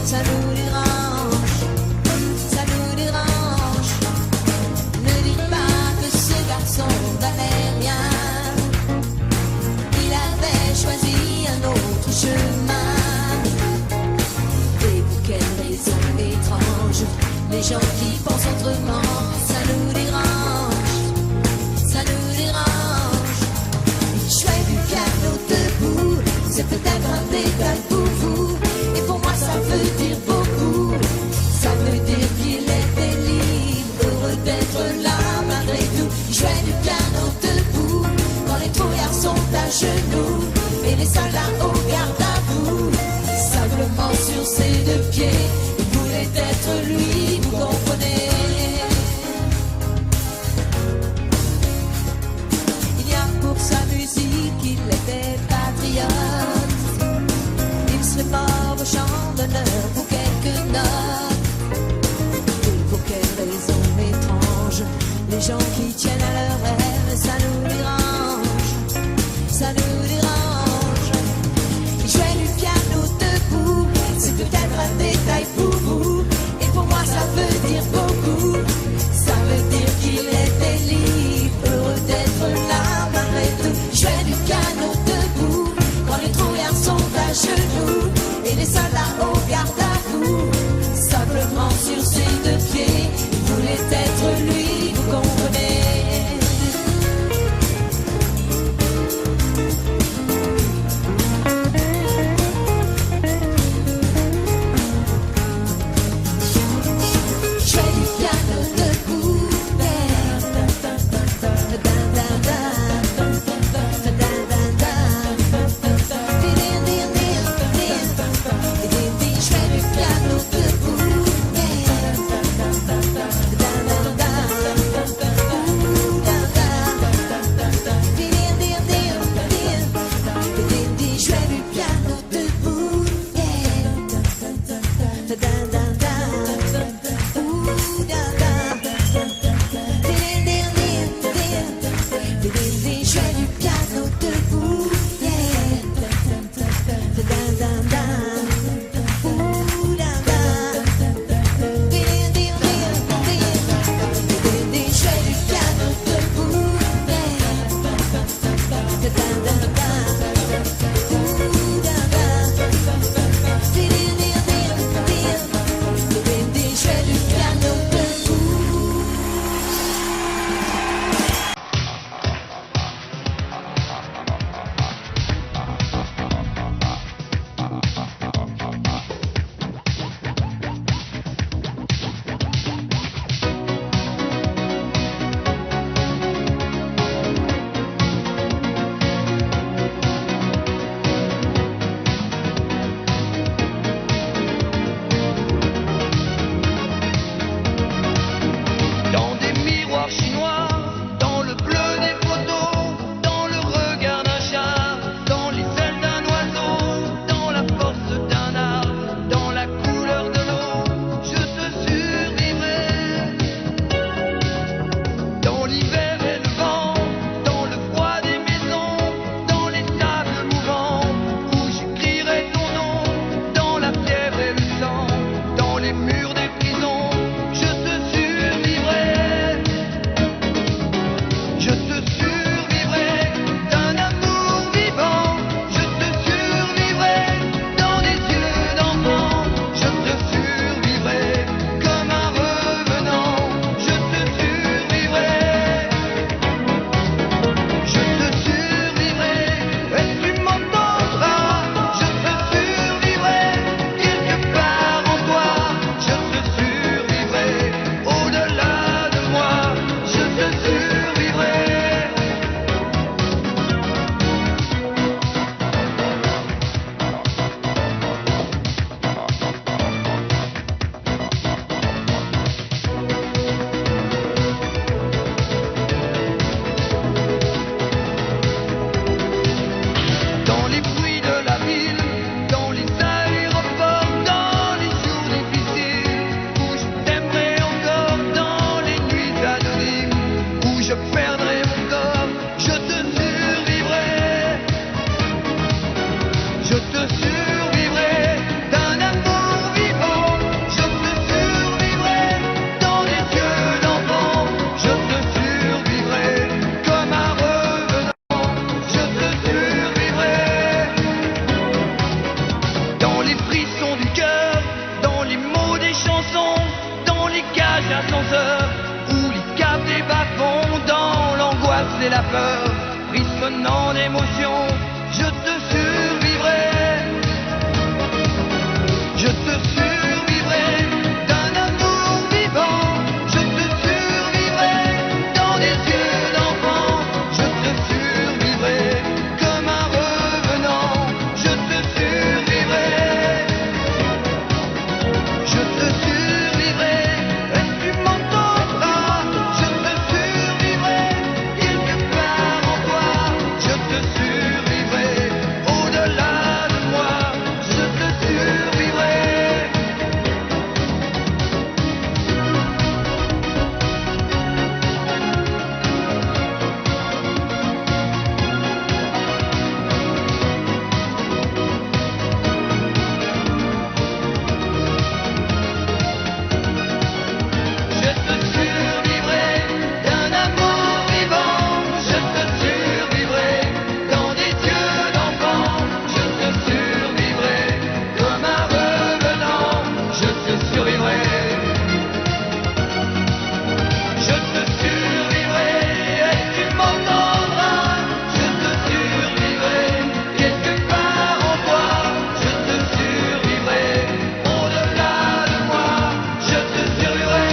ça nous dérange, ça nous dérange. Ne dites pas que ce garçon valait rien, il avait choisi un autre chemin. Et pour quelle raison étrange, les gens qui pensent autrement, ça nous dérange, ça nous dérange. Jouer du piano debout, c'est peut-être un détail pour vous, et pour moi ça veut dire beaucoup. Ça veut dire qu'il était libre, heureux d'être là malgré tout. Jouer du piano debout, quand les trouillards sont à genoux, et les soldats au garde à vous, simplement sur ses deux pieds. Il voulait être lui, vous comprenez. Il y a pour sa musique, il était patriote. Il serait mort au champ d'honneur pour quelques notes. Et pour quelle raison étrange, les gens qui tiennent à leur rêve, ça nous dérange, ça nous dérange. et la peur, frissonnant d'émotion, je te survivrai. Je te survivrai d'un amour vivant. Je te survivrai dans des yeux d'enfant. Je te survivrai comme un revenant. Je te survivrai. Je te survivrai. Est-ce que tu m'entendras? Je te survivrai quelque part en toi. Je te survivrai au-delà de moi. Je te survivrai. Je te survivrai d'un amour vivant. Je te survivrai dans des yeux d'enfant. Je te survivrai comme un revenant. Je te survivrai. Je te survivrai. Est-ce que tu m'entendras? Je te survivrai quelque part en toi. Je te survivrai au-delà de moi. Je te survivrai.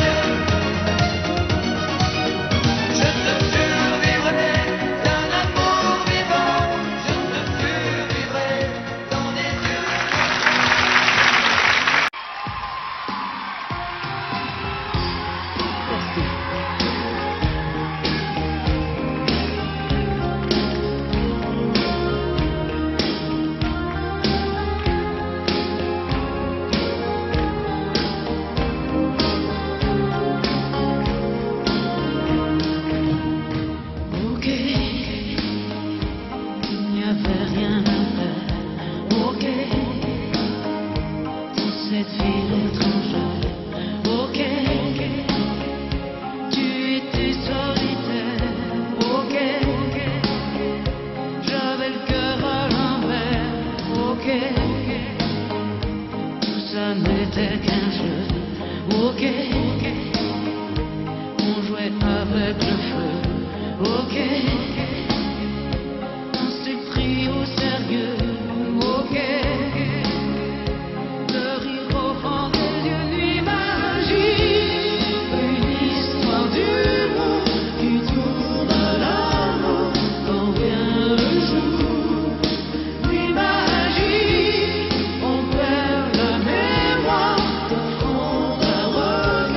Je te survivrai d'un amour vivant. Je te survivrai dans des yeux. Ok, il n'y avait rien à faire. Ok, dans cette ville étrangère. Ok, tu étais solitaire. Ok, j'avais le cœur à l'envers. Ok, tout ça n'était qu'un jeu. Ok, on jouait avec le feu. Ok, on s'est pris au sérieux. Ok, le rire au fond des yeux, nuit magique, une histoire d'humour qui tourne à l'amour quand vient le jour. Nuit magique, on perd la mémoire, de front à regard.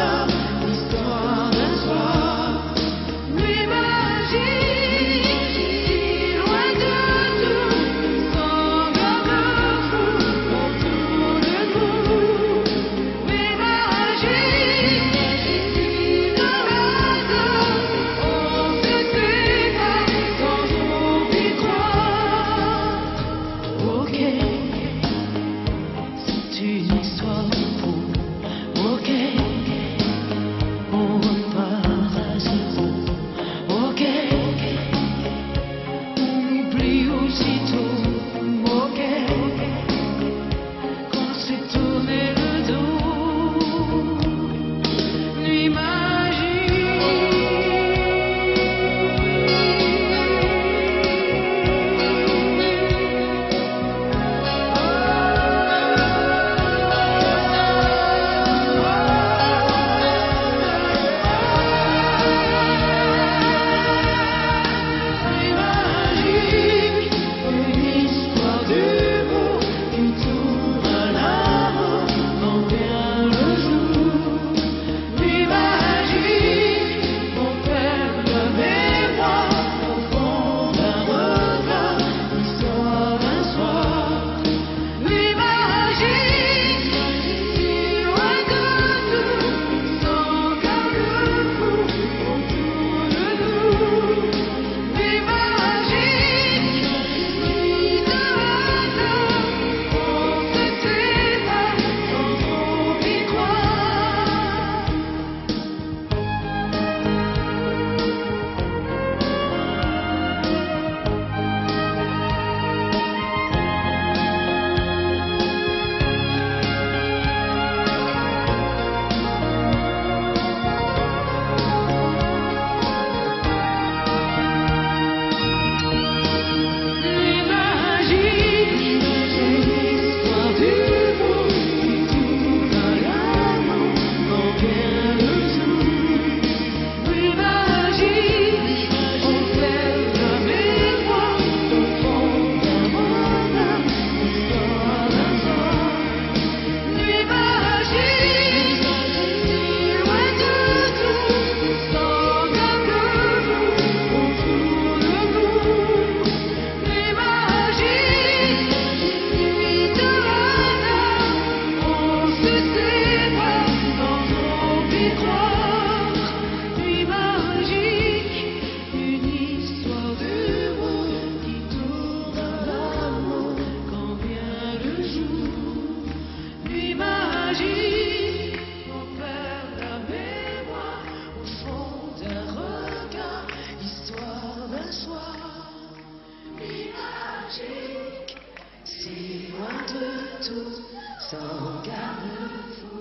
sans garde-fou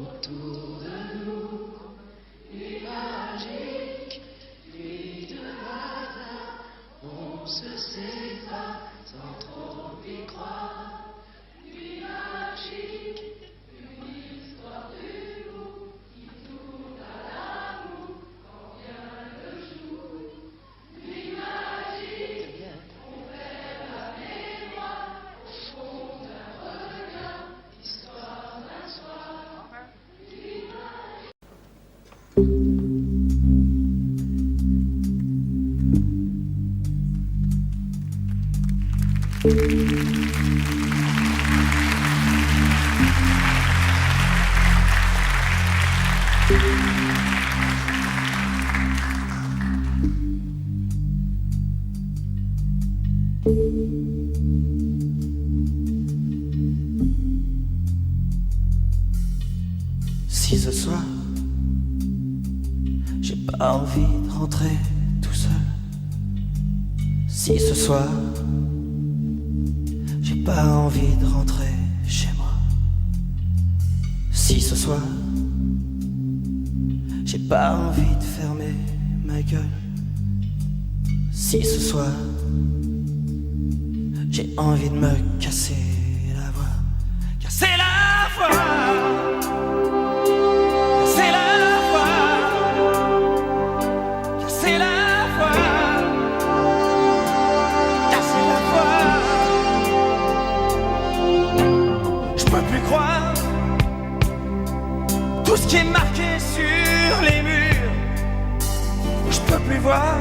autour de nous. Nuit magique, nuit de hasard, on se sépare sans trop y croire. Nuit magique, une histoire d'humour qui tourne à l'amour quand vient le jour. Nuit magique, on perd la mémoire au fond d'un regard, histoire d'un soir. Nuit magique. Si ce soir j'ai pas envie de rentrer tout seul, si ce soir j'ai pas envie de rentrer chez moi, si ce soir j'ai pas envie de fermer ma gueule, si ce soir j'ai envie de me casser la voix, casser la voix. C'est la voix, casser la voix, casser la voix. Je peux plus croire tout ce qui est marqué sur les murs. Je peux plus voir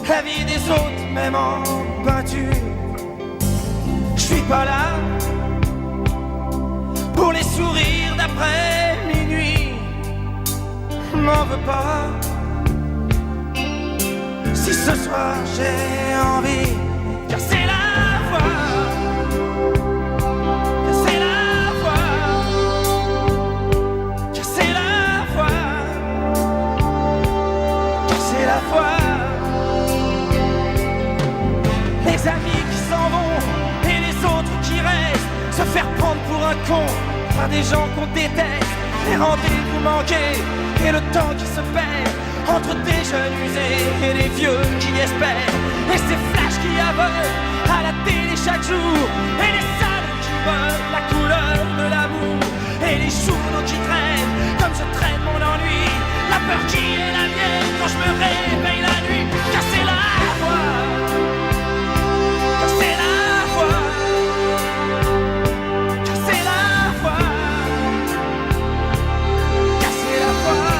la vie des autres, même en peinture. Je suis pas là pour les sourires d'après minuit. M'en veux pas si ce soir j'ai envie de casser la voix, casser la voix, casser la voix, casser la voix. Les amis qui s'en vont et les autres qui restent, se faire prendre pour un con par des gens qu'on déteste, les rendez-vous manqués et le temps qui se perd entre des jeunes usés et les vieux qui espèrent, et ces flashs qui aveuglent à la télé chaque jour, et les salles qui veulent la couleur de l'amour, et les journaux qui traînent comme je traîne mon ennui, la peur qui est la mienne quand je me réveille la nuit. Casser la voix, casser la voix, casser la voix, casser la voix.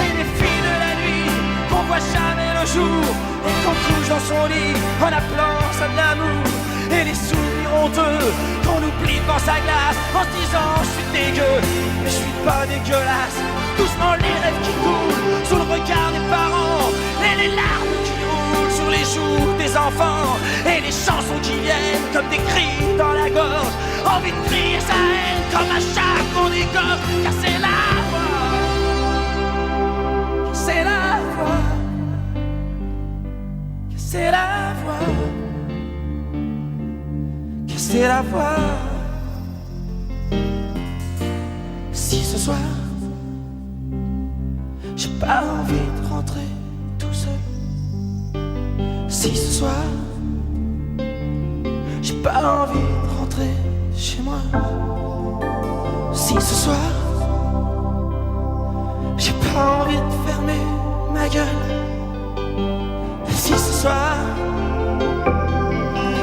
Et les filles de la nuit qu'on voit jamais le jour et qu'on couche dans son lit en appelant ça de l'amour. Et les souvenirs honteux qu'on oublie devant sa glace en se disant je suis dégueu, mais je suis pas dégueulasse. Doucement les rêves qui coulent sous le regard des parents, et les larmes qui roulent sur les joues des enfants, et les chansons qui viennent comme des cris dans la gorge, envie de crier sa haine comme un chat qu'on égorge. Casser la voix, casser la voix, casser la voix, casser la voix. Si ce soir j'ai pas envie de rentrer tout seul, si ce soir j'ai pas envie de rentrer chez moi, si ce soir j'ai pas envie de fermer ma gueule, si ce soir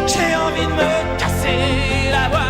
j'ai envie de me casser la voix.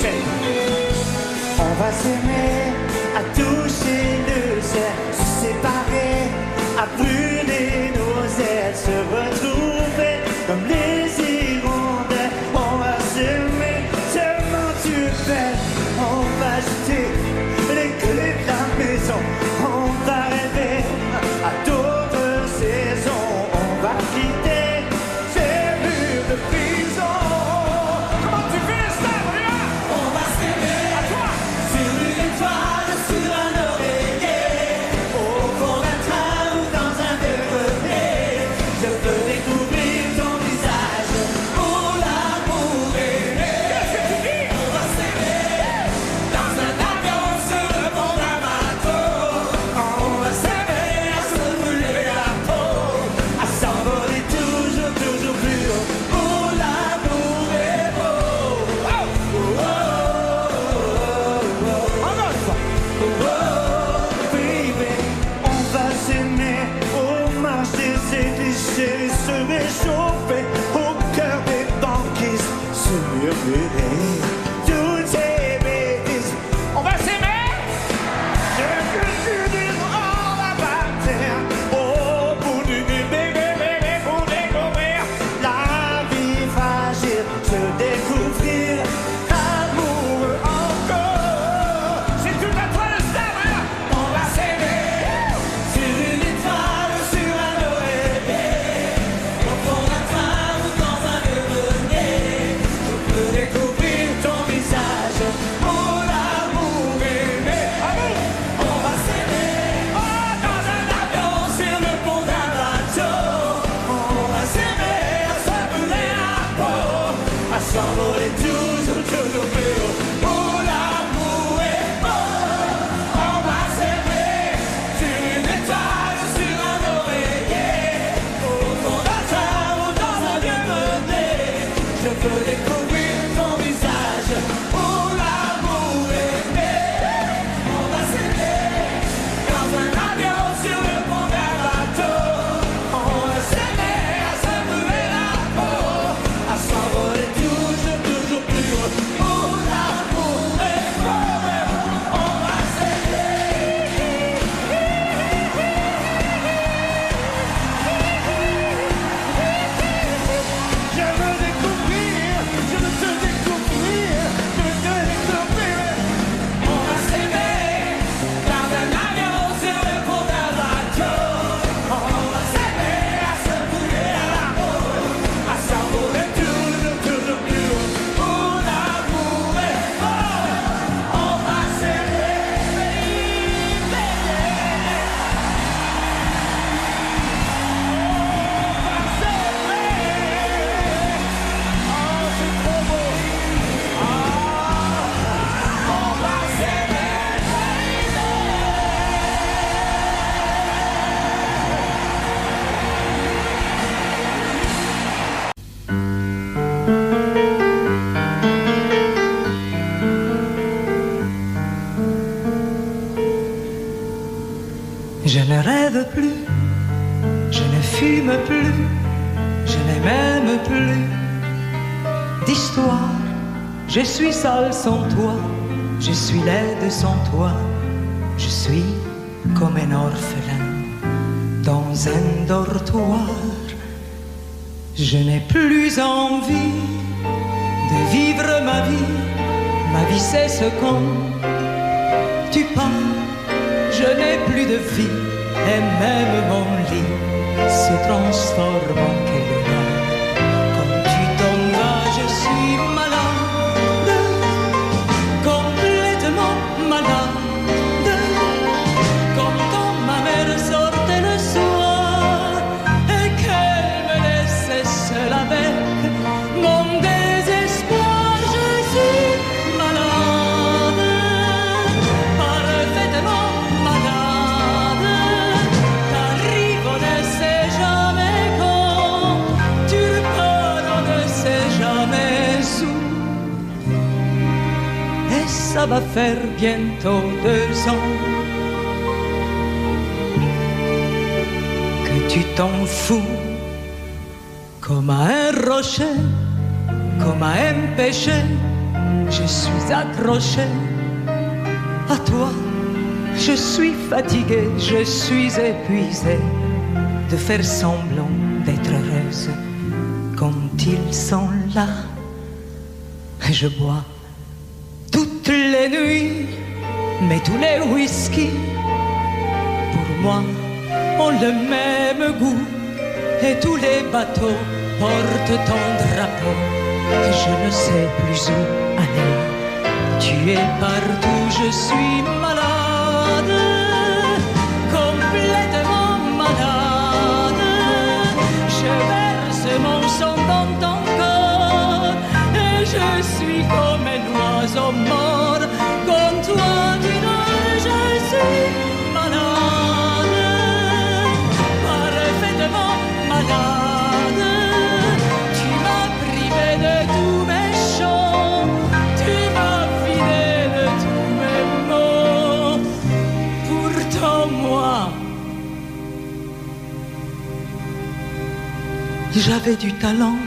c'est. On va s'aimer, à toucher le ciel, se séparer, à brûler nos ailes, se retrouver comme les hirondelles. On va s'aimer, tellement tu es belle. On va jeter les clés de la maison. On va rêver à d'autres saisons. On va quitter ces murs de prison. Comment tu fais ça, Brian? On va s'aimer à toi sur une étoile, sur un oreiller, au fond d'un train ou dans un verre. Je peux découvrir ton visage. Oh, l'amour aimé. Qu'est-ce que tu dis? On va s'aimer dans un avion sur le pont d'un bateau. On va s'aimer à se brûler la peau, à s'envoler toujours, toujours plus haut. Oh, l'amour est beau. Oh, oh, oh, oh, oh. Encore une fois. Oh, oh, baby. On va s'aimer au marché des églises, se réchauffer au cœur des banquises, se murmurer toutes ces bêtises. On va s'aimer. Je veux que tu dises on va partir au bout du bébé pour découvrir la vie fragile, se découvrir amoureux encore. C'est tout à toi le star, hein? On va s'aimer sur une étoile, sur un oreiller, au fond d'un train ou dans un grenier. Je peux découvrir ton visage. Oh, l'amour aimé. On va s'aimer dans un avion, sur le pont d'un bateau. On va s'aimer à se brûler la peau, à s'envoler toujours, toujours plus haut. Oh, l'amour est beau. On va s'aimer sur une étoile, sur un oreiller, au fond d'un train ou dans un vieux grenier. Je veux découvrir ton visage. Oh, l'amour aimé. On va s'aimer dans un avion, sur le pont d'un bateau. On va s'aimer à se brûler la peau, à s'envoler toujours, toujours plus haut. Oh, l'amour est beau. On va s'aimer. Je veux découvrir, je veux te découvrir, je veux te découvrir. On va s'aimer dans un avion, sur le pont d'un bateau. On va s'aimer à se brûler la peau, à s'envoler toujours, toujours plus haut. Oh, l'amour est beau. On va s'aimer, oh, c'est trop beau. On va s'aimer, Je ne rêve plus, je ne fume plus, je n'ai même plus d'histoire. Je suis seul sans toi, je suis laide sans toi, je suis comme un orphelin dans un dortoir. Je n'ai plus envie de vivre ma vie cesse quand tu pars. Je n'ai plus de vie et même mon lit se transforme en quéda. Quand tu t'en vas, je suis malade, complètement malade. Comme quand ma mère sortait le soir et qu'elle me laissait seule avec mon désespoir. Je suis malade, parfaitement malade. T'arrives, on ne sait jamais quand, tu repars, on ne sait jamais où. Et ça va faire bientôt 2 ans que tu t'en fous, comme à un rocher, comme à un péché. je suis accroché à toi. Je suis fatiguée, je suis épuisée de faire semblant d'être heureuse quand ils sont là. Je bois toutes les nuits, mais tous les whisky pour moi ont le même goût. Et tous les bateaux portent ton drapeau. Et je ne sais plus où aller. Tu es partout, je suis malade, complètement malade. Je verse mon sang dans ton corps et je suis comme un oiseau mort. Comme toi tu dors, je suis malade, parfaitement malade. Tu m'as privé de tous mes chants, tu m'as vidé de tous mes mots. Pourtant moi, j'avais du talent.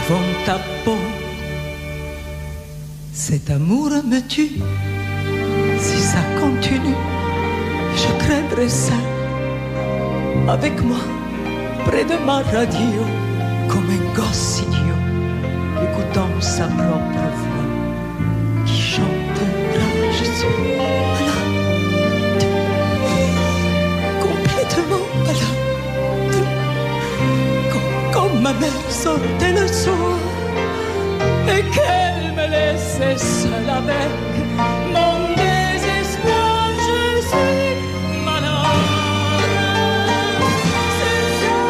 Avant ta peau, cet amour me tue. Si ça continue, je craindrais ça. Avec moi, près de ma radio, comme un gosse idiot, écoutant sa propre voix, qui chantera, je suis malade, complètement malade. Quand ma mère sortait le soir et qu'elle me laissait seule avec mon désespoir, je suis malade. C'est ça,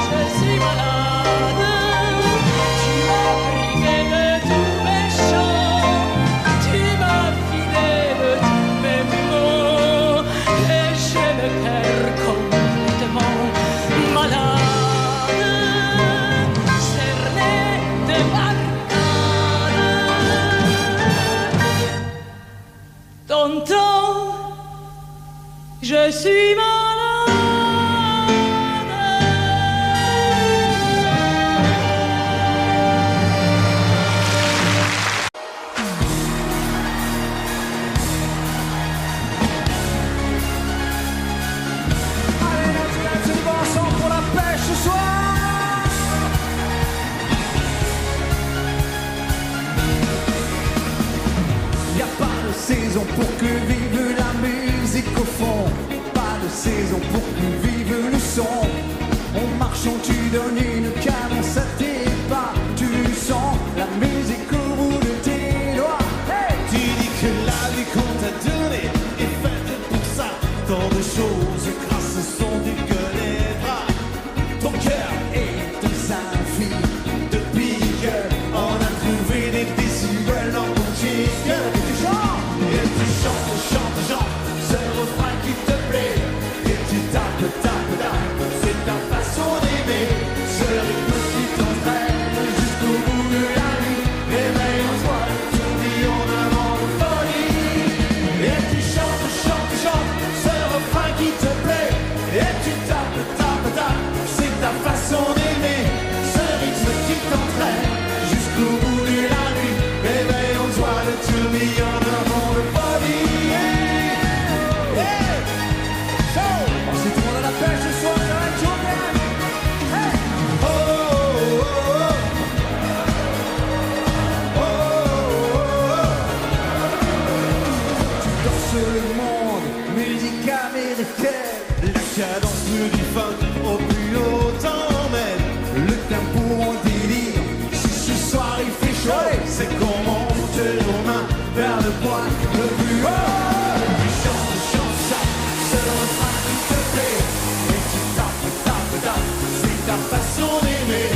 je suis malade. Tu m'as privé de tous mes chants, tu m'as vidé de tous mes mots, et je me perds complètement malade. Tonton, je suis malade. Allez, on se lève ensemble pour la pêche ce soir. Y a pas de saison pour que vive la musique au fond. Pas de saison pour que vive le son. En marchant tu donnes une cadence à tes pas. Tu sens la musique au bout de tes doigts. Hey, tu dis que la vie qu'on t'a donnée est faite pour ça. Tant de choses grâce au son du connaîtras. Ton cœur est de symphonie de pique. On a trouvé des décibels dans ton chic. Et tu chantes, chantes, chantes ce refrain qui te plaît. Et tu tapes, tapes, tapes, c'est ta façon d'aimer. Ce rythme qui t'entraîne jusqu'au bout de la nuit. Réveille-toi, tourbillon d'un vent de folie. Et tu chantes, chantes, chantes ce refrain qui te plaît. Et tu tapes, tapes, tapes, c'est ta façon d'aimer. Ce rythme qui t'entraîne jusqu'au bout de la nuit. Réveille-toi, le tourbillon d'un vent de folie. C'est tout le monde à la pêche ce soir, ça va être chaud, bien. Hey. Oh, oh, oh, oh, oh, oh. Tu danses le monde, musique américaine. La cadence du funk au plus haut t'emmène. Le tempo en délire, si ce soir il fait chaud, c'est qu'on monte nos mains vers le point le plus haut. Tu chantes, chantes, chantes, ce refrain qui te plaît. Et tu tapes, tapes, tapes, c'est ta façon d'aimer.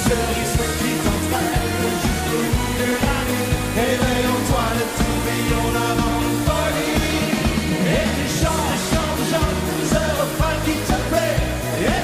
Ce rythme qui t'entraîne jusqu'au bout de la nuit. Éveille en toi le tourbillon d'un vent de folie. Et tu chantes, chantes, chantes, ce refrain qui te plaît. Et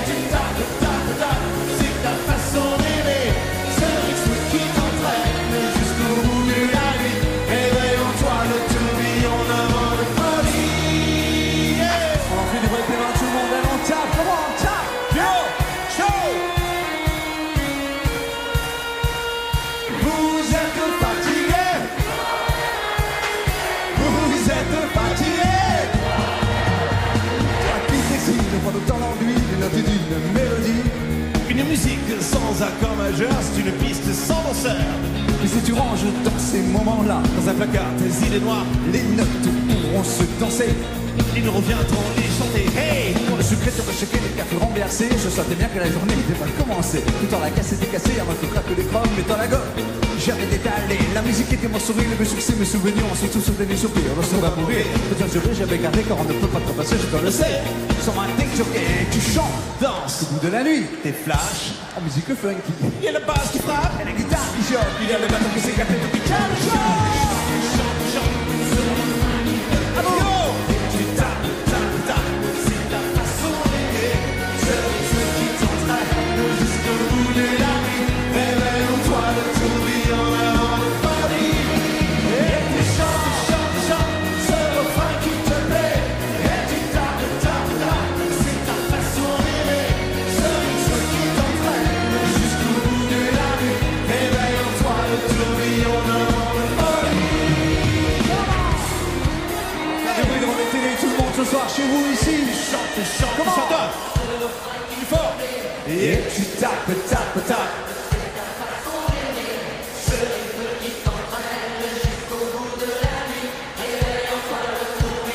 dans un camp majeur, c'est une piste sans danseur. Mais si tu ranges dans ces moments-là Dans un placard, tes idées noires, les notes pourront se danser. ils nous reviendront les chanter. Hey! Pour le sucré te rechecker les cafés renversés, je sentais bien que la journée était mal commencée. Tout en la casse était cassée, avant que craque les crocs, mais dans la gomme. J'avais détalé, la musique était mon sourire, mes succès, mes souvenirs, on se tous sauté mes soupirs, on se va mourir. Peut-être juré, j'avais gardé, car on ne peut pas te passer, je te le sais. Sur ma tête, jockey, tu chantes, danses, au bout de la nuit, Tes flashs, en musique funky. il y a la basse qui frappe, Et la guitare qui choque, il y a le bateau qui s'écarte et qui chante, chante. Ah bon? Tu tapes, tapes, tapes, c'est ta façon d'aimer. Seul ceux qui t'entraînent jusqu'au bout de la nuit. Réveille-toi de tourbillon avant de partir. Et tu chantes, chantes, chantes, ce refrain qui te plaît. Et tu tapes, tapes, tapes, c'est ta façon d'aimer. Seul ceux qui t'entraînent jusqu'au bout de la nuit. Réveille-toi de tourbillon avant de partir. J'ai pris devant les télés, tout le monde ce soir chez vous ici. Chante, chante, Comment? chante. Plus fort. Et tu tapes, tapes, tapes.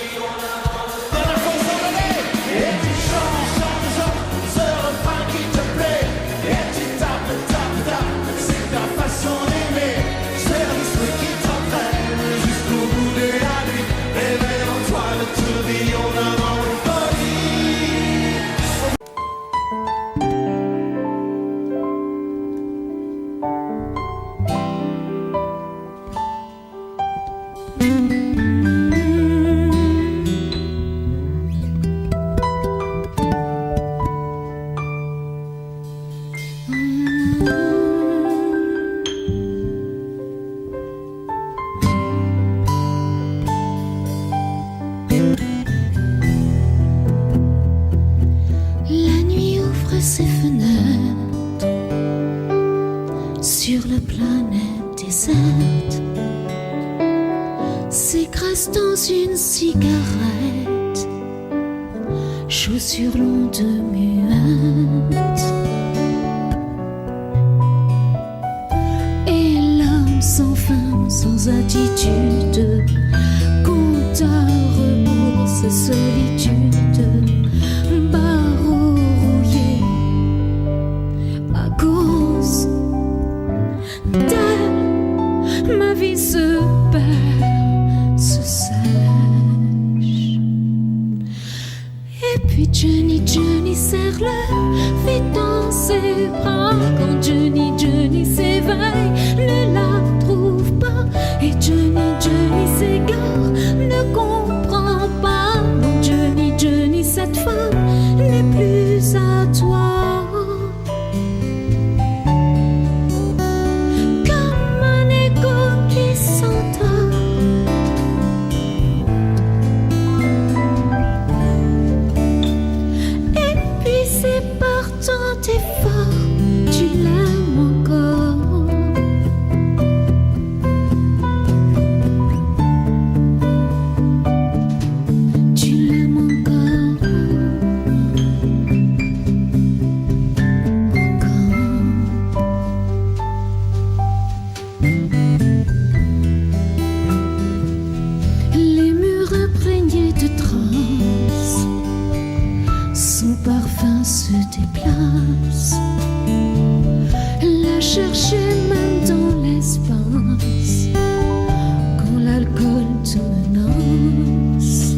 Dernière fois sans donner. Et tu chantes, chantes, chantes, ce refrain qui te plaît. Et tu tapes, tapes, tapes, c'est ta façon d'aimer. Service ceux qui t'entraînent jusqu'au bout de la nuit. Réveille en toi le tourbillon avant le folie. La nuit ouvre ses fenêtres sur la planète déserte, s'écrase dans une cigarette, chaussures longues muettes. Et l'homme sans fin, sans attitude, compte à rebours sa solitude. Barreau rouillé à cause d'elle, ma vie se perd, se sèche. Et puis Johnny, Johnny serre-le vite dans ses bras. Quand Johnny, Johnny s'éveille, ne la trouve pas. Et Johnny, Johnny s'égare, ne comprend pas. Non, Johnny, Johnny, cette femme n'est plus à toi. Comme un écho qui s'entend. Et puis c'est par tant d'efforts, tu l'aimes encore. Tu l'aimes encore. Les murs imprégnés de transe, son parfum se déplace. La chercher même dans l'espace, quand l'alcool te menace.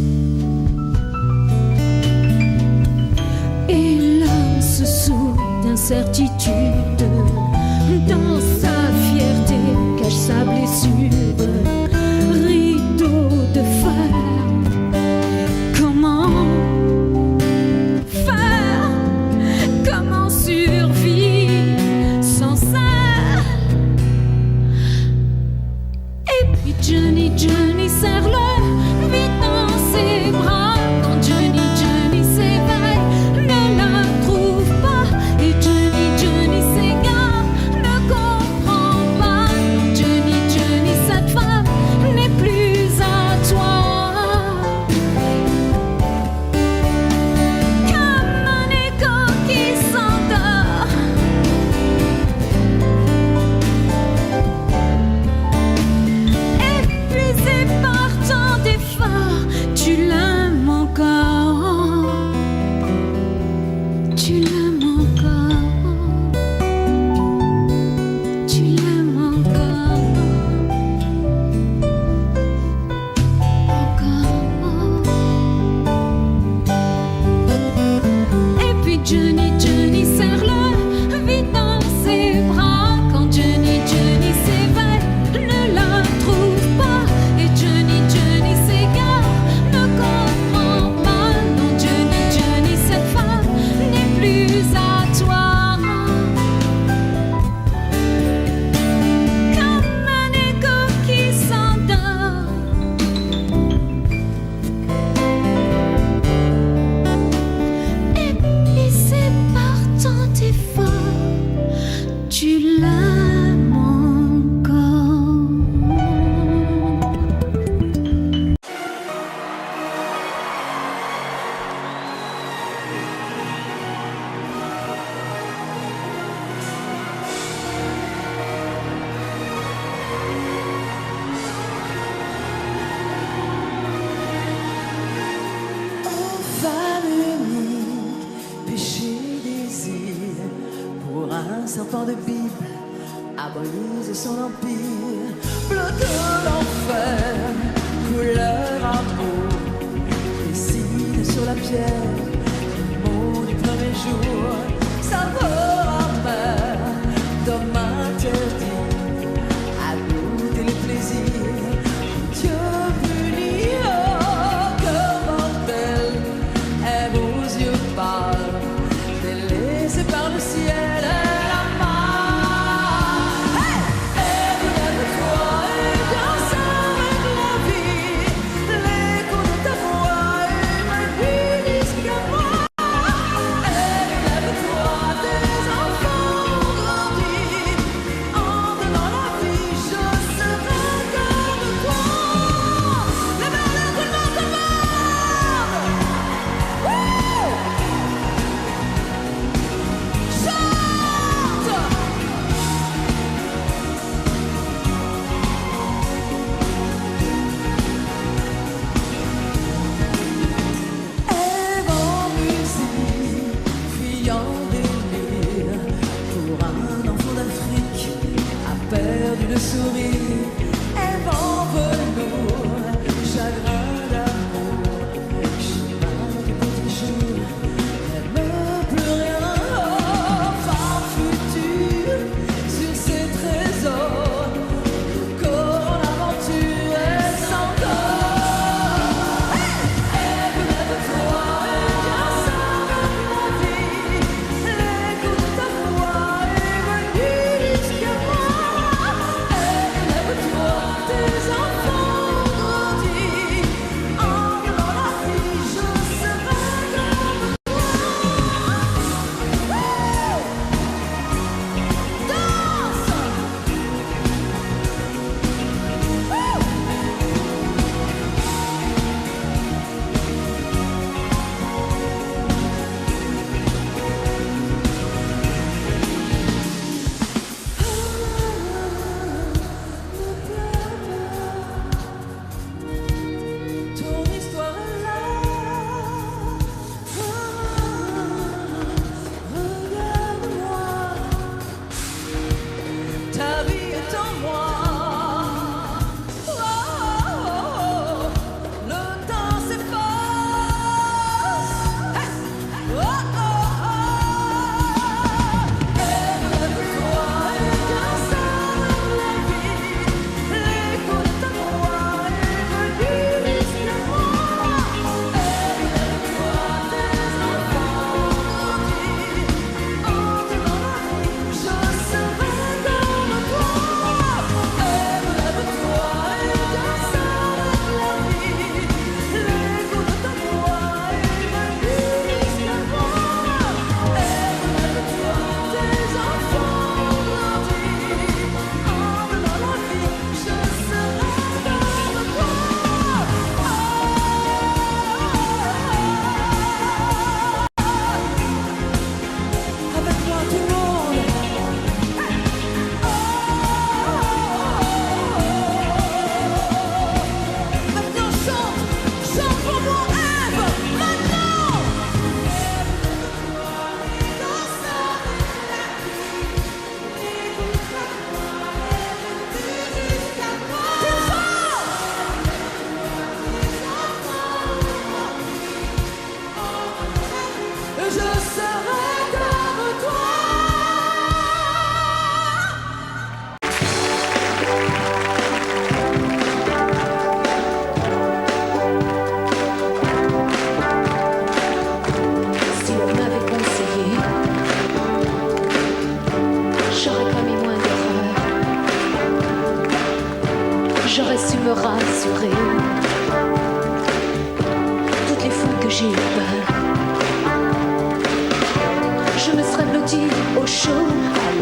Et l'homme se saoule d'incertitude, dans sa fierté cache sa blessure. Rideau de fer, comment faire, comment survivre sans ça? Et puis Johnny, Johnny serre-le vite dans ses bras. Quand Johnny, Johnny s'éveille, ne la trouve pas. Et Johnny, Johnny s'égare. Johnny, Johnny serre-le vite dans ses bras. Quand Johnny, Johnny s'éveille, ne la trouve pas. Et Johnny, Johnny s'égare, ne comprend pas. Non, Johnny, Johnny, cette femme n'est plus à toi. Comme un écho qui s'endort. Épuisé par tant d'efforts, tu l'aimes encore. Femme unique, péché, désir, pour un serpent de Bible, a brisé son empire. Bleu de l'enfer, couleur amour, dessine sur la pierre le mot du premier jour. Saveur amer, d'homme interdit, à goûter les plaisirs. Dieu punit, oh, que mortel, aime aux yeux pâles, délaissé par le ciel et la mar. Et relève-toi et danse avec la vie, l'écho de ta voix et ma vie jusqu'à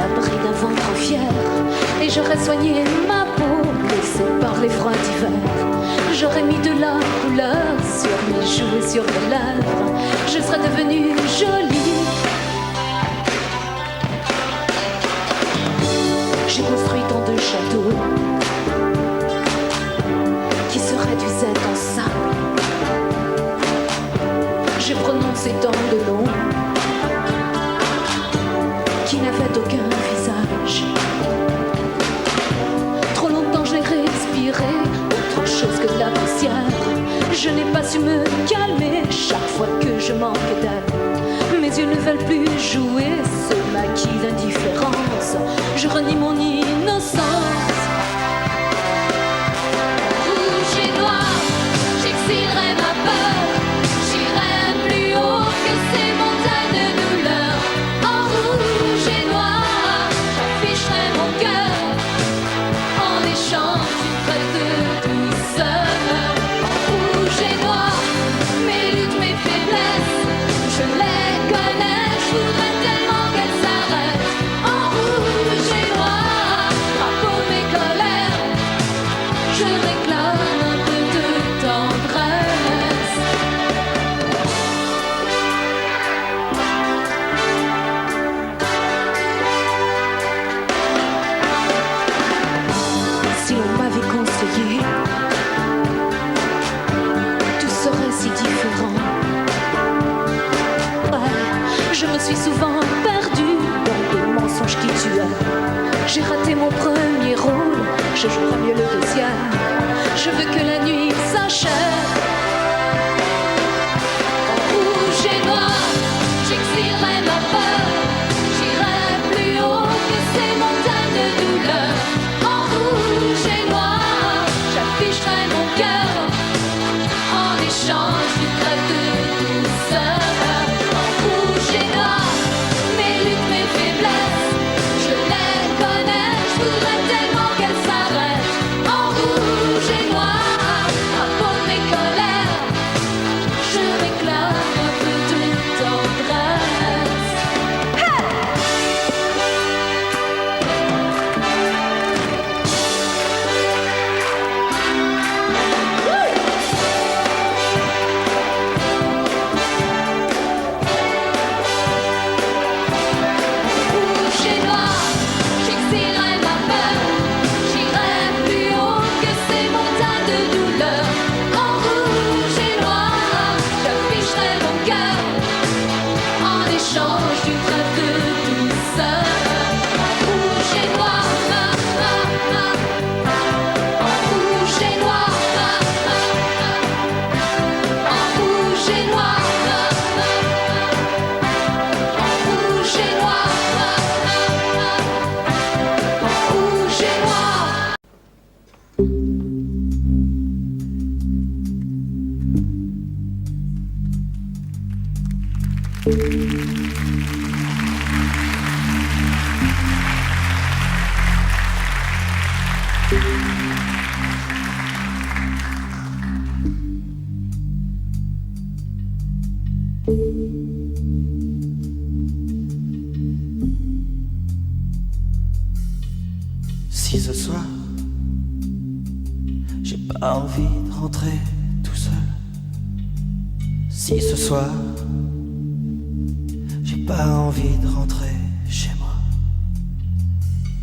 l'abri d'un ventre fier. Et j'aurais soigné ma peau, laissée par les froids d'hiver. J'aurais mis de la couleur sur mes joues et sur mes lèvres. Je serais devenue jolie. J'ai construit tant de châteaux qui se réduisaient en sable. J'ai prononcé tant de noms qui n'avaient aucun visage. Trop longtemps j'ai respiré autre chose que de la poussière. Je n'ai pas su me calmer chaque fois que je manque d'air. Mes yeux ne veulent plus jouer ce maquis d'indifférence. Je renie mon innocence. Rouge et noir, j'exilerai ma peur. J'irai plus haut que ces montagnes de douleur. En rouge et noir, j'afficherai mon cœur en échange d'une trait de douceur. En rouge et noir, mes luttes, mes faiblesses, je les connais, je voudrais tellement qu'elles s'arrêtent. En rouge et noir, drapeau mes colères, je réclame un peu de tendresse. Si l'on m'avait conseillé, tout serait si différent. Ouais, je me suis souvent perdue dans des mensonges qui tuaient. J'ai raté mon premier rôle, je jouerai mieux le deuxième. Je veux que la nuit s'achève. En rouge et noir, j'exilerai ma peur. J'irai plus haut que ces montagnes de douleur. En rouge et noir, j'afficherai mon cœur en échange d'une trêve de douceur. En rouge et noir, mes luttes, mes faiblesses, je les connais, je voudrais tellement qu'elles s'arrêtent. En rouge et noir, drapeau de mes colères, je réclame un peu de tendresse. Rouge et noir, j'exilerai ma peur. J'irai plus haut que ces montagnes de douleur. En rouge et noir, j'afficherai mon cœur en échange d'une trêve de douceur. En rouge et noir, en rouge et noir, en rouge et noir, en rouge et noir, en rouge et noir. Si ce soir, j'ai pas envie de rentrer tout seul. Si ce soir, j'ai pas envie de rentrer chez moi.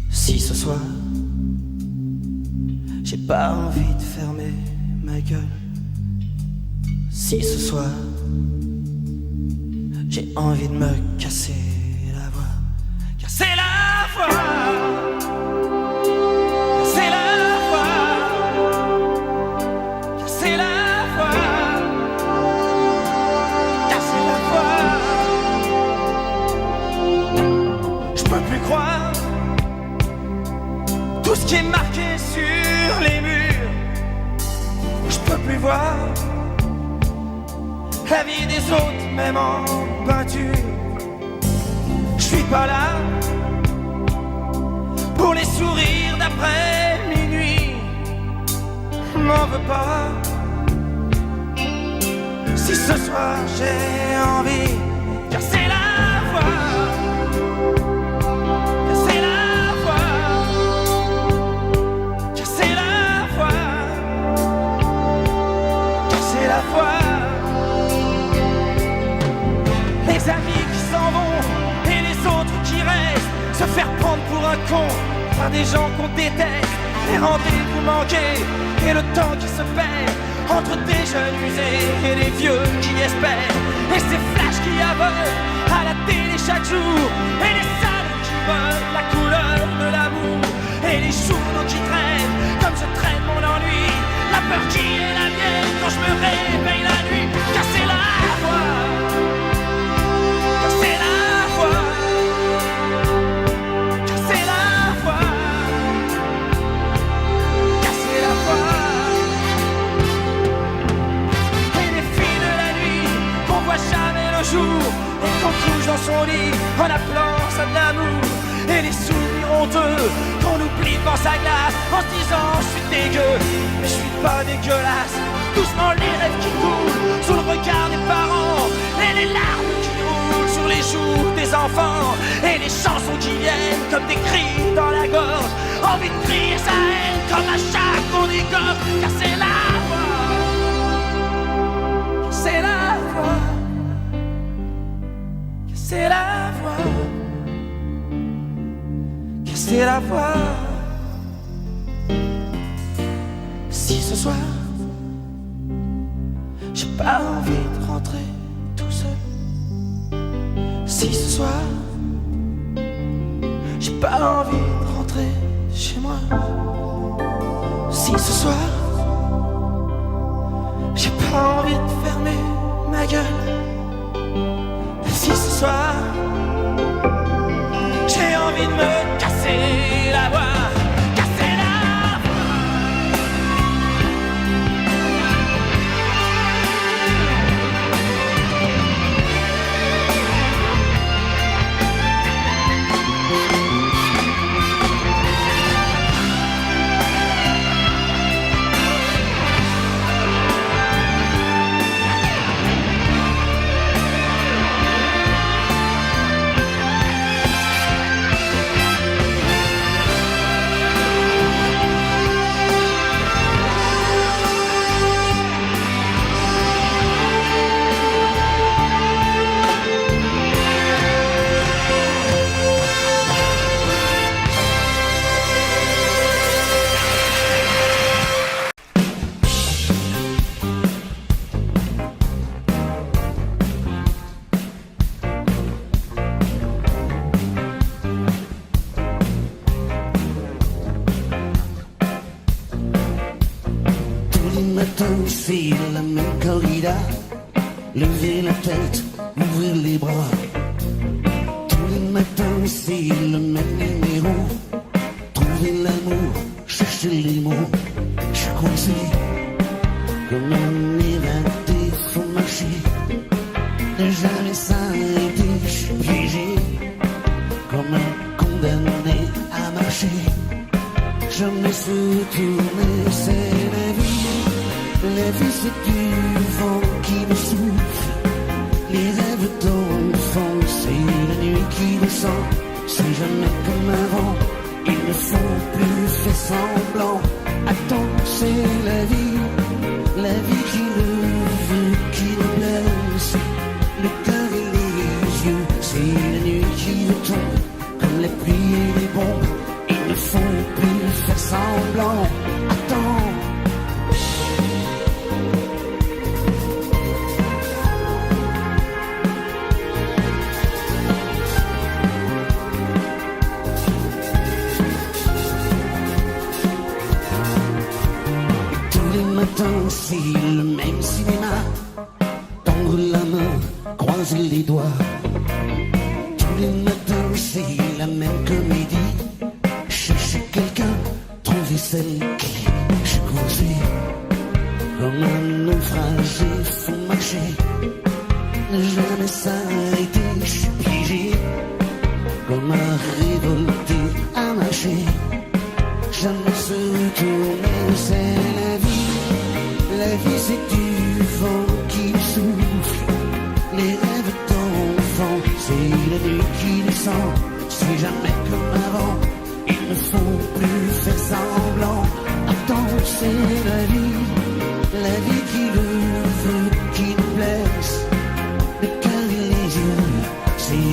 Si ce soir, j'ai pas envie de fermer ma gueule. Si ce soir, j'ai envie de me casser la voix. Casser la voix. Casser la voix. Casser la voix. Casser la voix. Je peux plus croire tout ce qui est marqué sur les murs. Je peux plus voir la vie des autres, même en peinture. Je suis pas là pour les sourires d'après minuit. M'en veux pas si ce soir j'ai envie de casser la voix. Casser s'en vont et les autres qui restent, se faire prendre pour un con par des gens qu'on déteste, les rendez-vous manqués et le temps qui se perd entre des jeunes usés et des vieux qui espèrent, et ces flashs qui aveuglent à la télé chaque jour, et les salles qui veulent la couleur de l'amour, et les journaux qui traînent comme je traîne mon ennui, la peur qui est la mienne quand je me réveille la nuit. Casser la voix, casser la voix, casser la voix, casser la voix. Et les filles de la nuit qu'on voit jamais le jour et qu'on couche dans son lit en appelant ça de l'amour. Et les sourires honteux qu'on oublie devant sa glace en se disant je suis dégueu, mais je suis pas dégueulasse. Doucement les rêves qui coulent sous le regard des parents, et les larmes qui roulent sur les joues des enfants, et les chansons qui viennent comme des cris dans la gorge, envie de crier sa haine comme à chaque qu'on égorge. Casser la voix, casser la voix, casser la voix, casser la voix. Si ce soir j'ai pas envie de rentrer tout seul, si ce soir j'ai pas envie de rentrer chez moi, si ce soir j'ai pas envie de fermer ma gueule, si ce soir j'ai envie de me casser la voix. C'est la même corrida, lever la tête, ouvrir les bras. Tous les matins c'est le même numéro, trouver l'amour, chercher les mots. Je suis coincé comme un évadé, faut marcher, ne jamais s'arrêter. Je suis piégé comme un condamné à marcher, jamais se tourner. C'est la vie. La vie c'est du vent qui me souffle, les rêves d'enfant c'est la nuit qui descend. C'est jamais comme avant, ils ne font plus faire semblant. Attends, c'est la vie qui le veut, qui le blesse, le cœur et les yeux. C'est la nuit qui retombe comme la pluie et les bombes, ils ne font plus faire semblant. Attends. C'est le même cinéma, tendre la main, croiser les doigts. Tous les matins c'est la même comédie, chercher quelqu'un, trouver celle qui. Je suis coincé comme un naufragé, faut marcher, ne jamais s'arrêter. Je suis piégé comme un révolté à marcher, jamais se retourner. C'est la vie. La vie c'est du vent qui souffle, les rêves d'enfant c'est la nuit qui descend. C'est jamais comme avant, ils ne font plus faire semblant. Attends, c'est la vie qui le veut, qui nous blesse, le cœur et les yeux. C'est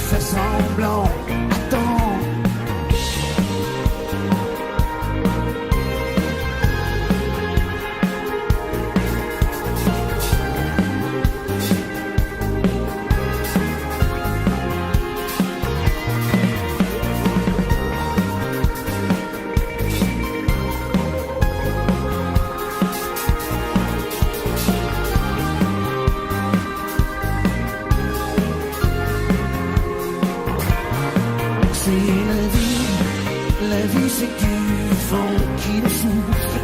faire semblant. Attends. La vie c'est du vent qui nous souffle,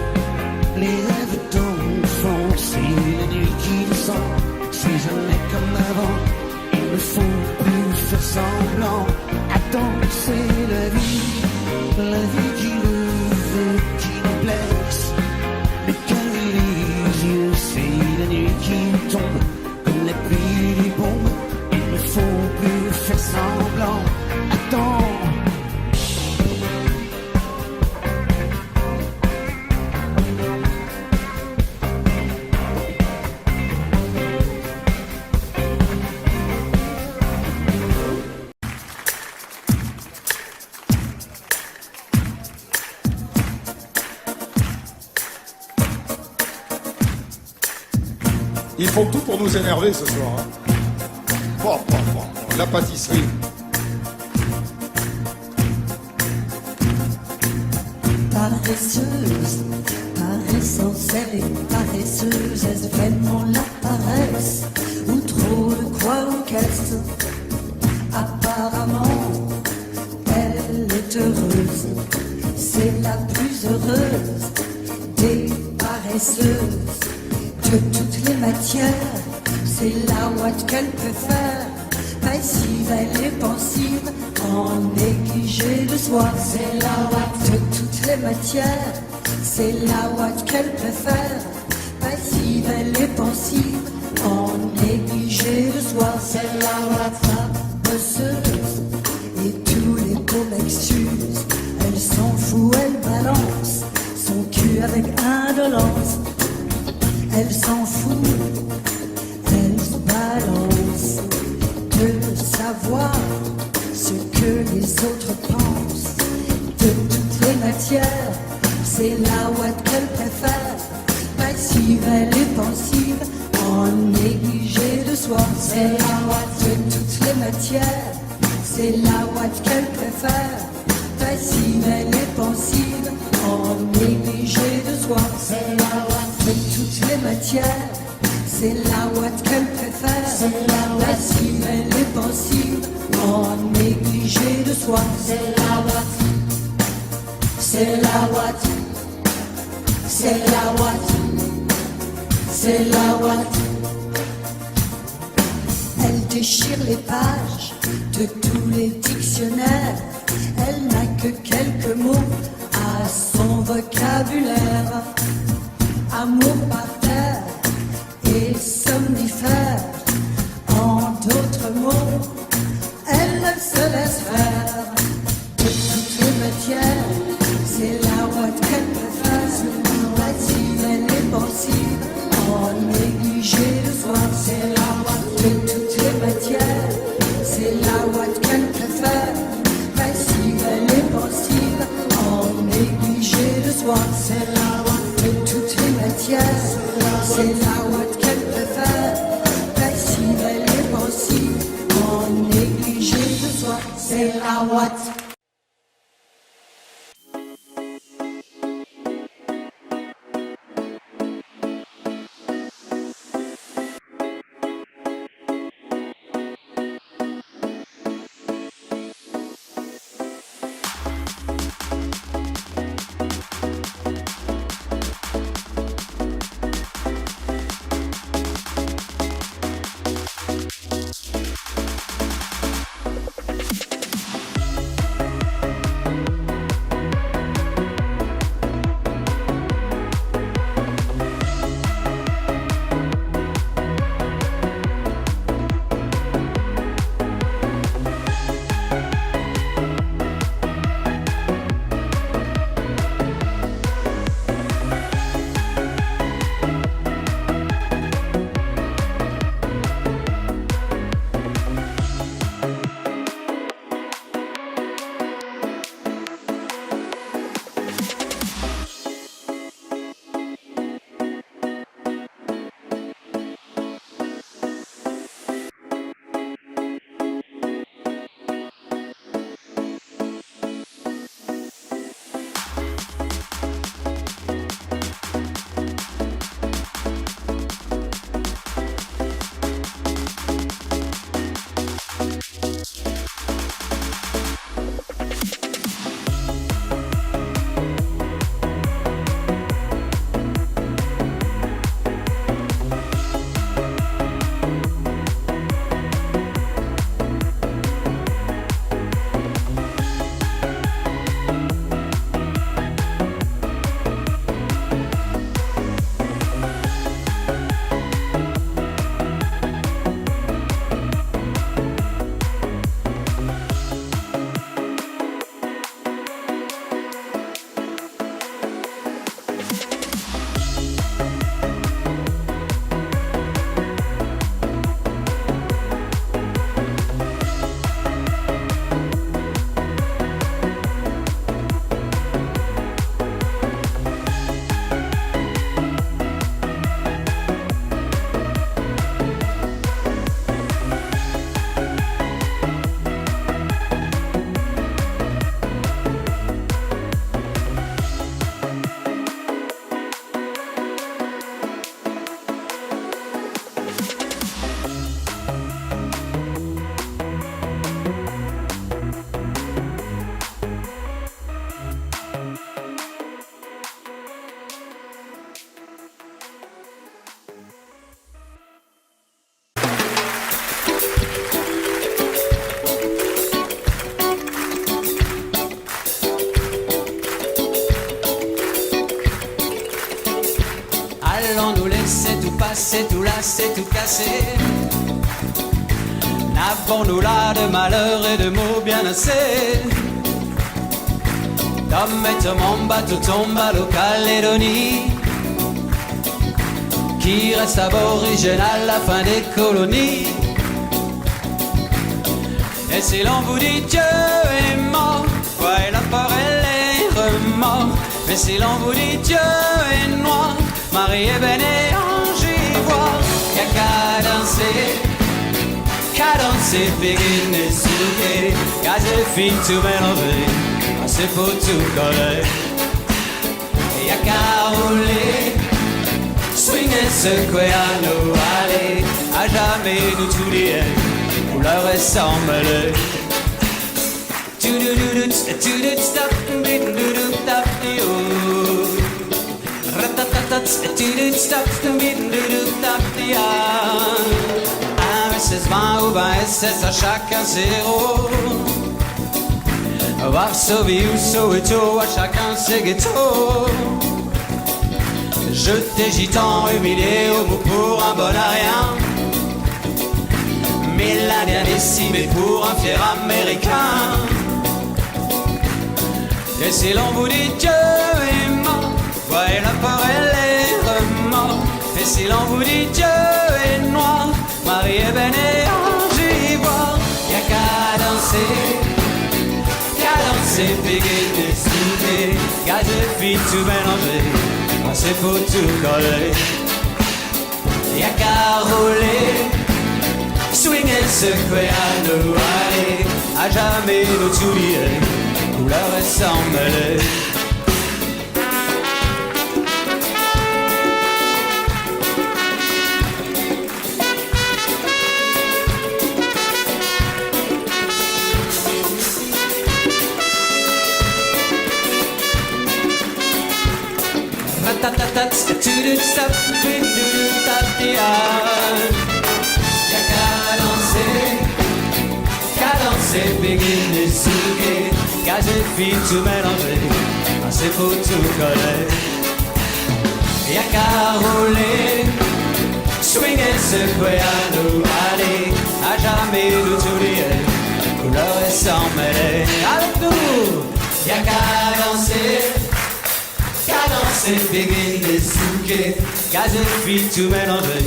les rêves d'enfants, c'est la nuit qui nous sent, c'est jamais comme avant, il ne faut plus faire semblant, attends, c'est la vie qui le veut, qui nous blesse, mais carré les yeux, c'est la nuit qui tombe, comme la pluie des bombes, il ne faut plus faire semblant, attends. Ils font tout pour nous énerver ce soir. Hein. Bon, la pâtisserie. Paresseuse, paressence, elle est paresseuse, est-ce vraiment la paresse ou trop de croix en caisse? Apparemment, elle est heureuse, c'est la plus heureuse des paresseuses. De toutes les matières, c'est la ouate qu'elle préfère. Passive, elle est pensive, en négligé de soi. C'est la ouate de toutes les matières, c'est la ouate qu'elle préfère. Passive, elle est pensive, en négligé de soi. C'est la ouate bosseuse, et tous les beaux m'excusent. Elle s'en fout, elle balance son cul avec indolence. Elle s'en fout, elle se balance de savoir ce que les autres pensent. De toutes les matières, c'est la ouate qu'elle préfère. Passive, elle est pensive, en négligé de soi. C'est la ouate de toutes les matières, c'est la ouate qu'elle préfère. Passive, elle est pensive, en négligé de soi. C'est la ouate de toutes les matières, c'est la ouate qu'elle préfère. C'est la passive, elle est pensive, en négligé de soi. C'est la ouate, c'est la ouate, c'est la ouate, c'est la ouate. Elle déchire les pages de tous les dictionnaires. Elle n'a que quelques mots à son vocabulaire. Amour par terre et somnifère. En d'autres mots, elle se laisse faire. De toutes les matières, c'est la ouate qu'elle préfère. Passive, elle est pensive, en négligé de soi. C'est la ouate de toutes les matières, c'est la ouate qu'elle préfère. Passive, elle est pensive, en négligé de soi. C'est la ouate de toutes les matières, c'est la ouate qu'elle préfère. Passive, elle est pensive, en négligé de soi. C'est la ouate. c'est tout cassé. N'avons-nous là de malheur et de mots bien assez? Tom et mon bateau tombe à l'O-Calédonie, qui reste aborigène à la fin des colonies. Et si l'on vous dit Dieu est mort, ouais, la peur et les remords. Mais si l'on vous dit Dieu est noir, Marie est belle et ange ivoire. Y'a qu'à danser, Pékin et Souké, qu'à fin tout mélanger, c'est pour tout coller. Y'a qu'à rouler, swinger, secouer à nous aller, à jamais nous tout lier, couleur et semblée. SS20 ou 20 SS, à chacun ses rôles. Varsovie ou Soweto, à chacun ses ghettos. Jeté gitan, humilié au bout pour un bon à rien. Millénaire décimé pour un fier américain. Et si l'on vous dit Dieu est mort, voyez la peur et les remords. Et si l'on vous dit Dieu est noir, Marie est belle et ange ivoire. Y'a qu'à danser, péguer des soudés, qu'à des filles tout mélanger, c'est pour tout coller. Y'a qu'à rouler, swinger, secouer à nous aller, à jamais nous tout lier, couleur et sans mêler. Y'a qu'à danser, Pékin et Souké, qu'à des filles tout mélanger, c'est pour tout coller. Y'a qu'à rouler, swinger, secouer à nous aller, à jamais nous tout lier, couleur et sans mêler. Avec nous, y'a qu'à danser, Pékin et Souké, qu'à des filles tout mélanger,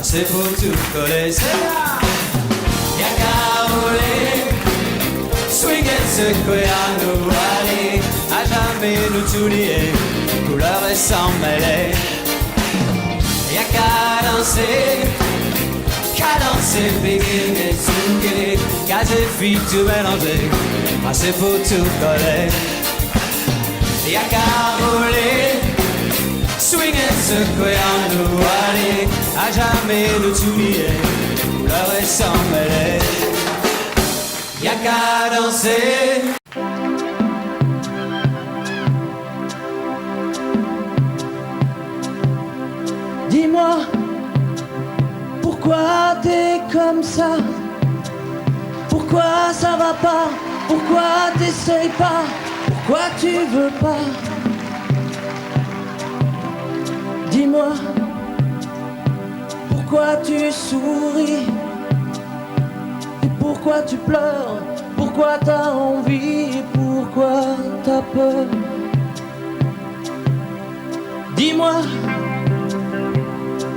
c'est pour tout coller. C'est là, y'a qu'à rouler, swinger, secouer à nous aller, à jamais nous tout lier, couleur et sans mêler. Y'a qu'à danser, Pékin et Souké, qu'à des filles tout mélanger, c'est pour tout coller. Y'a qu'à rouler, swinger, secouer à nous aller, à jamais nous tout lier, couleur et sans mêler. Y'a qu'à danser. Dis-moi, pourquoi t'es comme ça? Pourquoi ça va pas? Pourquoi t'essayes pas? Pourquoi tu veux pas? Dis-moi, pourquoi tu souris? Et pourquoi tu pleures? Pourquoi t'as envie? Et pourquoi t'as peur? Dis-moi,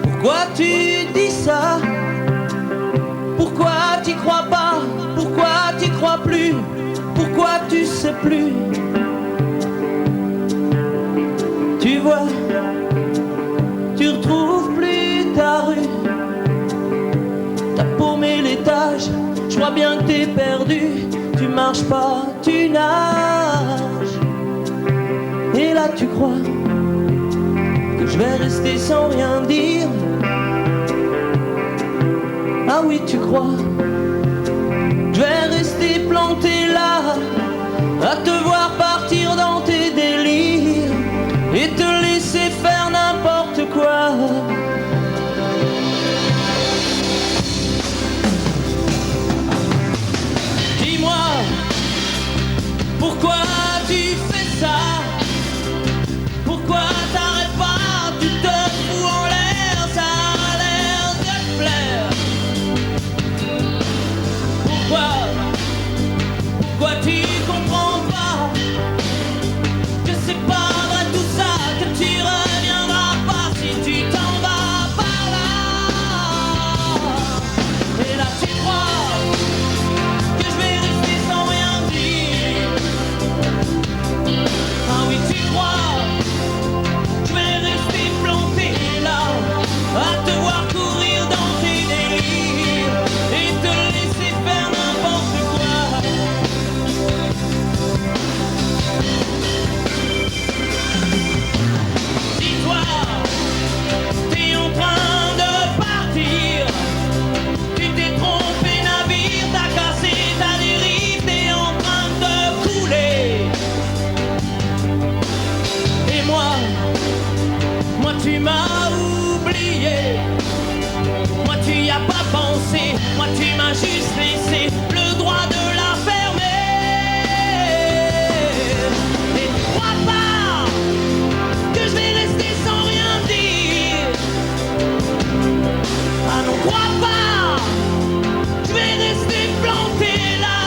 pourquoi tu dis ça? Pourquoi t'y crois pas? Pourquoi t'y crois plus? Pourquoi tu sais plus? Tu vois, tu retrouves plus ta rue. T'as paumé l'étage, je vois bien que t'es perdu. Tu marches pas, tu nages. Et là tu crois que je vais rester sans rien dire. Ah oui, tu crois, je vais rester planté là, à te voir partir dans tes délires et te laisser faire n'importe quoi. Dis-moi, pourquoi tu fais ça? Pourquoi t'arrêtes pas? Tu te fous en l'air, ça Moi tu y as pas pensé, moi tu m'as juste laissé le droit de la fermer. Et ne crois pas que je vais rester sans rien dire. Ah non, crois pas, je vais rester planté là,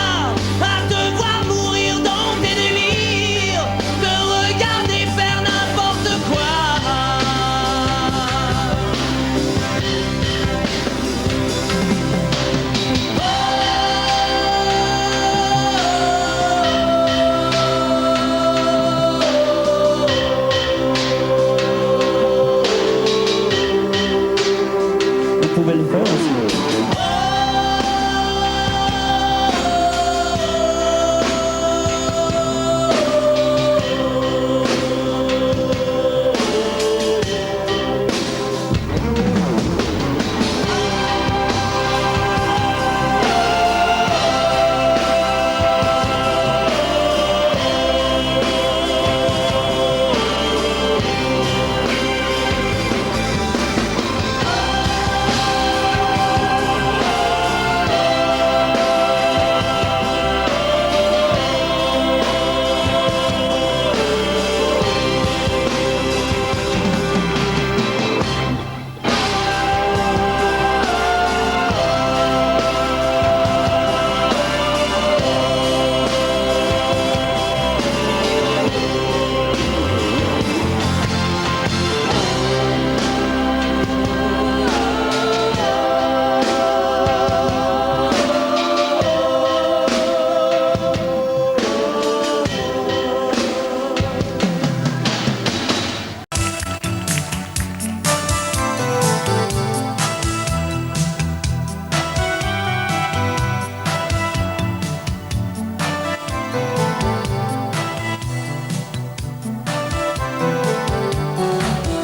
à te voir mourir dans tes délires, te regarder faire n'importe quoi. Vous pouvez le faire aussi.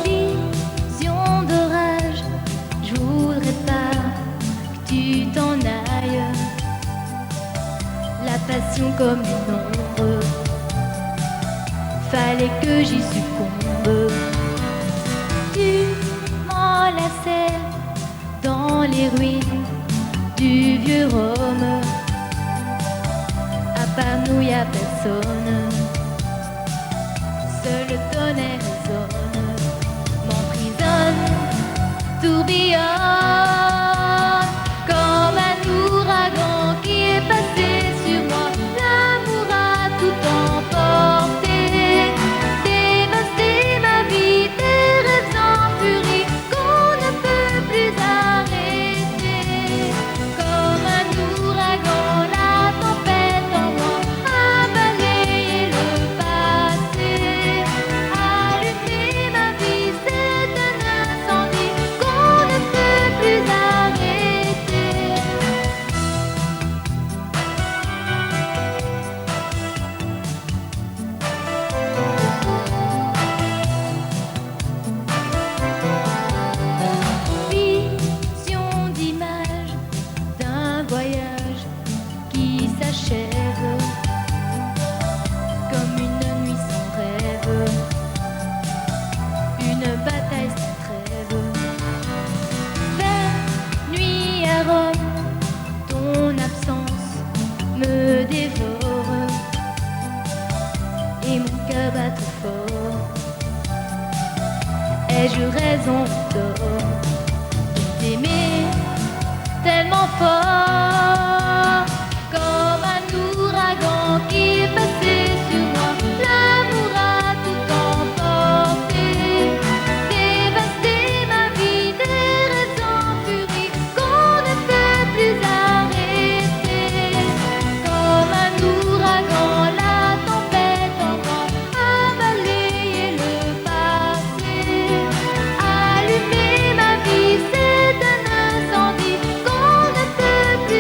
Vision d'orage, je voudrais pas que tu t'en ailles. La passion comme une ombre, fallait que j'y succombe. Tu m'enlaçais dans les ruines du vieux Rome. À part nous y a personne, seul le tonnerre résonne, m'emprisonne, tourbillonne comme un ouragan qui est passé sur moi. L'amour a tout emporté, dévasté ma vie, des rêves en furie qu'on ne peut plus arrêter. Comme un ouragan, la tempête en moi a balayé le passé. Allumer ma vie, c'est un incendie qu'on ne peut plus arrêter. Vision d'image d'un voyage qui s'achève comme une nuit sans rêve, une bataille sans trêve. Vers nuit à Rome, ton absence me dévore et mon cœur bat trop fort. Ai-je raison ou tort de t'aimer tellement fort? Comme un ouragan qui est passé sur moi, l'amour a tout emporté, dévasté ma vie, des rêves en furie qu'on ne peut plus arrêter. Comme un ouragan, la tempête en moi a balayé le passé. Allumer ma vie, c'est un incendie qu'on ne peut plus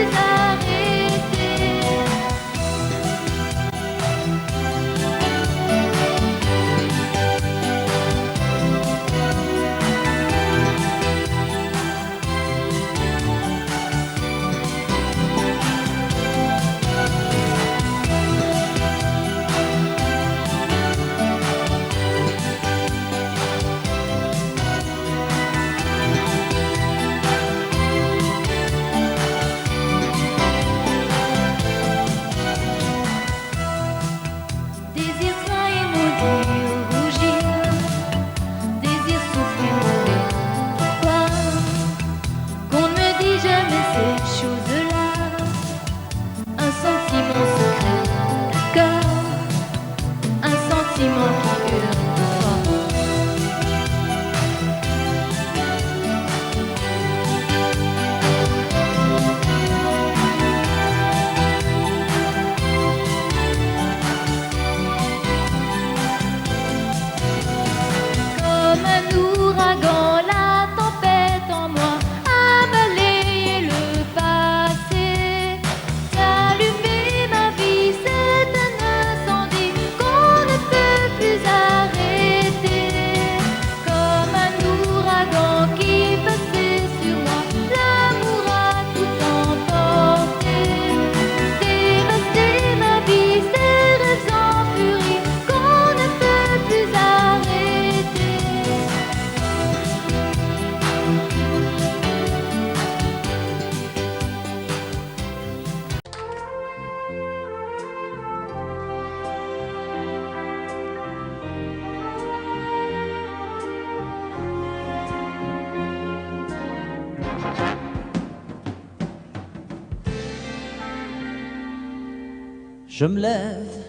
Je me lève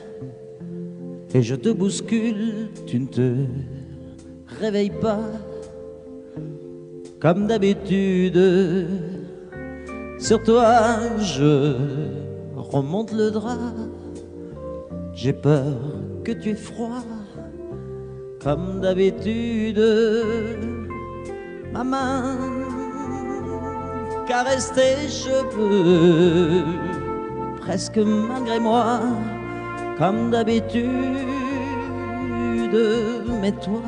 et je te bouscule, tu ne te réveilles pas comme d'habitude. Sur toi, je remonte le drap. J'ai peur que tu aies froid comme d'habitude. Ma main caresse tes cheveux, presque malgré moi, comme d'habitude. Mais toi,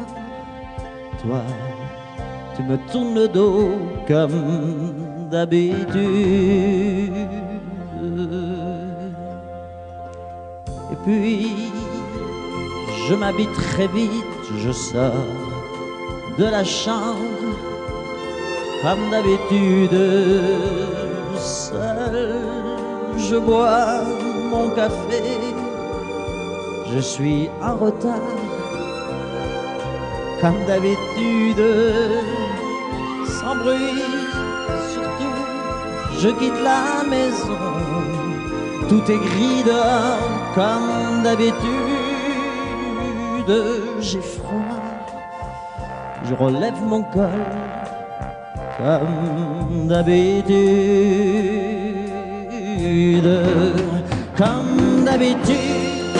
tu me tournes le dos comme d'habitude. Et puis, je m'habille très vite, je sors de la chambre comme d'habitude. Seul, je bois mon café, je suis en retard comme d'habitude. Sans bruit, surtout, je quitte la maison. Tout est gris dehors comme d'habitude. J'ai froid, je relève mon col comme d'habitude. Comme d'habitude,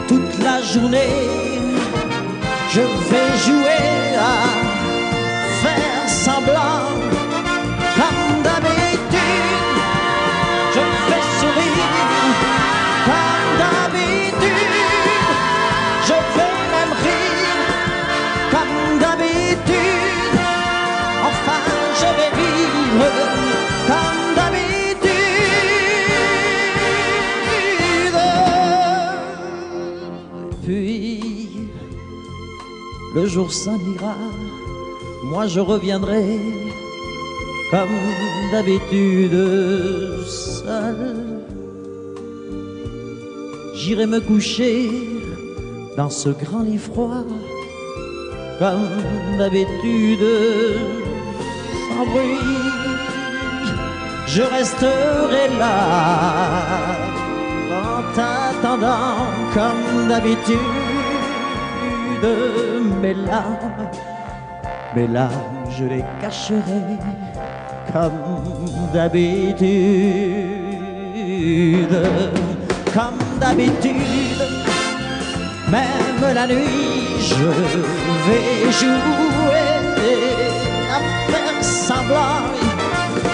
toute la journée, je vais jouer à faire semblant. Comme d'habitude, je fais sourire. Comme d'habitude, je vais même rire. Comme d'habitude, enfin je vais vivre. Comme d'habitude. Puis le jour s'en ira, moi je reviendrai comme d'habitude seul. J'irai me coucher dans ce grand lit froid comme d'habitude, sans bruit. Je resterai là en t'attendant comme d'habitude. Mes larmes, je les cacherai comme d'habitude. Comme d'habitude, même la nuit, je vais jouer à faire semblant.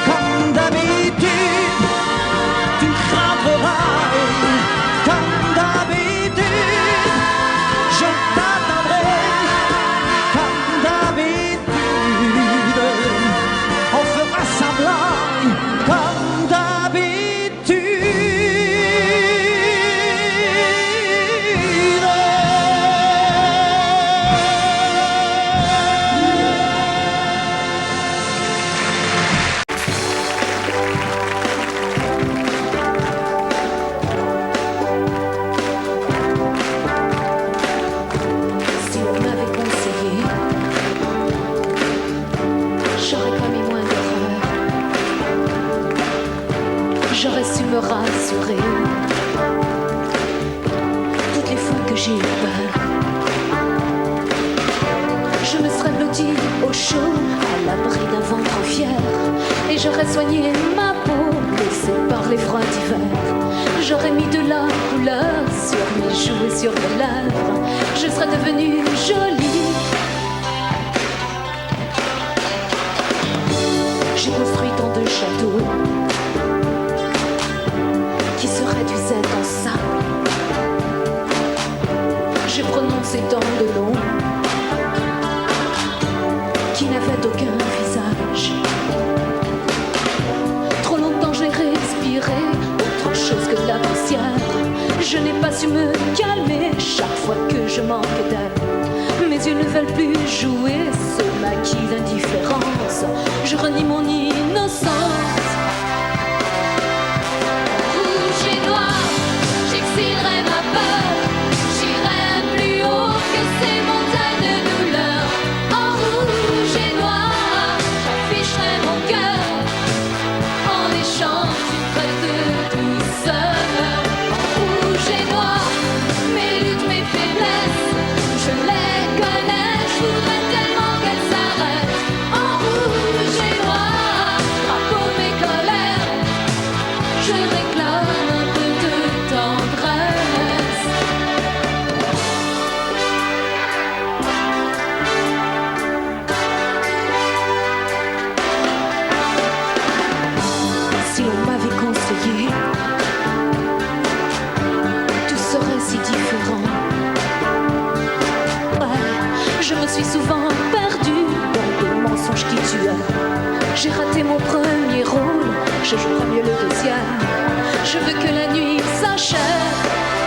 Comme d'habitude, tu rentreras. Comme d'habitude, je t'attendrai. Comme d'habitude, on fera semblant. Comme d'habitude. Si on m'avait conseillé, j'aurais commis moins d'erreurs. J'aurais su me rassurer toutes les fois que j'ai eu peur. Je me serais blottie au chaud, à l'abri d'un ventre fier, et j'aurais soigné ma peau, laissée par les froids d'hiver. J'aurais mis de la couleur sur mes joues et sur mes lèvres. Je serais devenue jolie. J'ai construit tant de châteaux qui se réduisaient en sable. J'ai prononcé tant de noms qui n'avaient aucun visage. Trop longtemps j'ai respiré autre chose que la poussière. Je n'ai pas su me calmer chaque fois que je manque d'air. Mes yeux ne veulent plus jouer ce maquis d'indifférence. Je renie mon innocence. Rouge et noir, j'exilerai ma peur. J'irai plus haut que ces montagnes de douleur. En rouge et noir, j'afficherai mon cœur. En échange d'une preuve de douceur. En rouge je jouerai mieux le deuxième. Je veux que la nuit s'achève